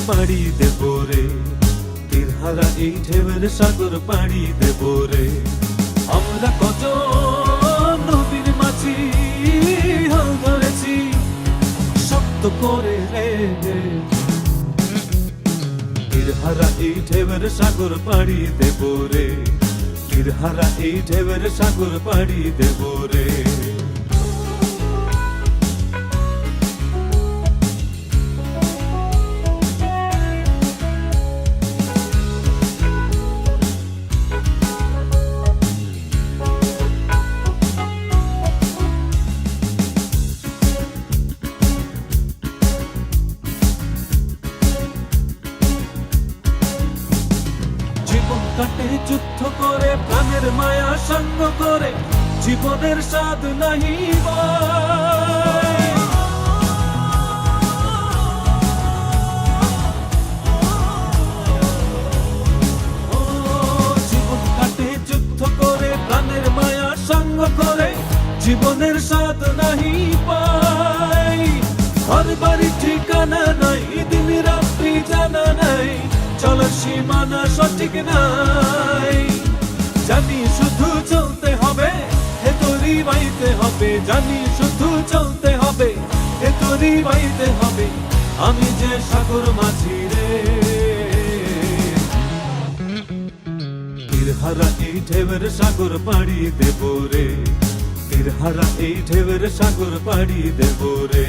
পাড়ি দেব রে, তীরহারা এই ঢেউয়ের সাগর পাড়ি দেব রে। আমরা কত নবীর মাঝি হাল ধরেছি শক্ত করে রে, তীরহারা এই ঢেউয়ের সাগর পাড়ি দেব রে, তীরহারা এই ঢেউয়ের সাগর পাড়ি দেব রে। কাটে যুদ্ধ করে প্রাণের মায়া সঙ্গ করে, জীবনের স্বাদ নাহি জীবন কাটে যুদ্ধ করে প্রাণের মায়া সঙ্গ করে, জীবনের স্বাদ নাহি পাই। ঘর বাড়ি ঠিকানা নাই, দিন রাত্রি জানা নাই, চলার সীমানা সঠিক নাই। জানি শুধু চলতে হবে, হে তোরি বাইতে হবে, জানি শুধু চলতে হবে, হে তোরি বাইতে হবে। আমি যে সাগর মাঝি রে, তীরহারা এই ঢেউয়ের সাগর পাড়ি দেব রে, তীরহারা এই ঢেউয়ের সাগর পাড়ি দেব রে।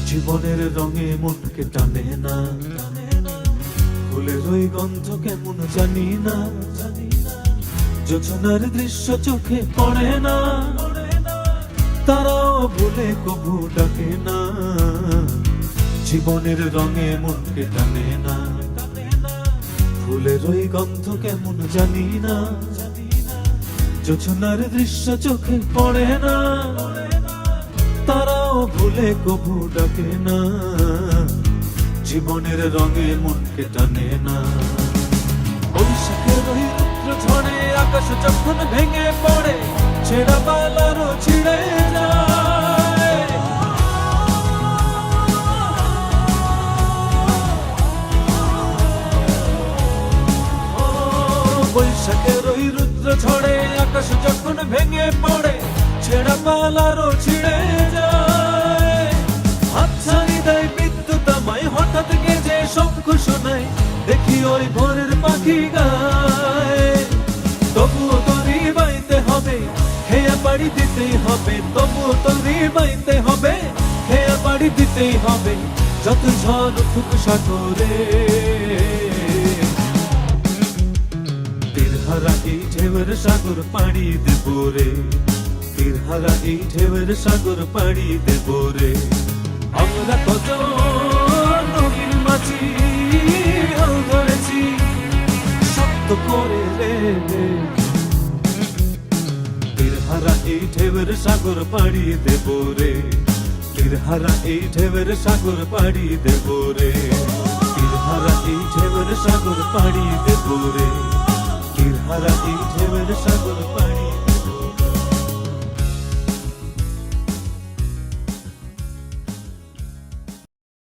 জীবনের রঙে মনকে টানে না, ফুলের ওই গন্ধ কেমন জানি না, যোছনার দৃশ্য চোখে পড়ে না, তারাও ভুলে কবু ডাকে না। জীবনের রঙে মনকে টানে না, ফুলের ওই গন্ধ কেমন জানি না, যোছনার দৃশ্য চোখে পড়ে না, তারাও ভুলে কবু ডাকে না। জীবনের রঙে মনকে টানে না। বৈশাখের ওই রুদ্র ঝড়ে আকাশ যখন ভেঙে পড়ে, ছেঁড়া পালারও ছিঁড়ে যায়। বৈশাখের ওই রুদ্র ঝড়ে আকাশ যখন ভেঙে পড়ে, ছেঁড়া পালারও ছিঁড়ে যায়। হাতছানি দেয় বিদ্যুৎ আমায়, হঠাৎ গেজে শঙ্খ শোনায়, দেখি ওই ভোরের পাখি গায়। তবুও তোরই বাইতে হবে, হেয়া পাড়ি দিতেই হবে, তবুও তোরই বাইতে হবে, হেয়া পাড়ি দিতেই হবে, যত ঝড় উঠুক সাগরে। তীরহারা এই ঢেউয়ের সাগর পাড়ি দেব রে, তীরহারা এই ঢেউয়ের সাগর পাড়ি দেব রে। আমরা কত নবীর মাঝি হাল ধরেছি শক্ত করে রে, তীরহারা এই ঢেউয়ের সাগর পাড়ি দেব রে, তীরহারা এই ঢেউয়ের সাগর পাড়ি দেব রে, তীরহারা এই ঢেউয়ের সাগর পাড়ি দেব রে, তীরহারা এই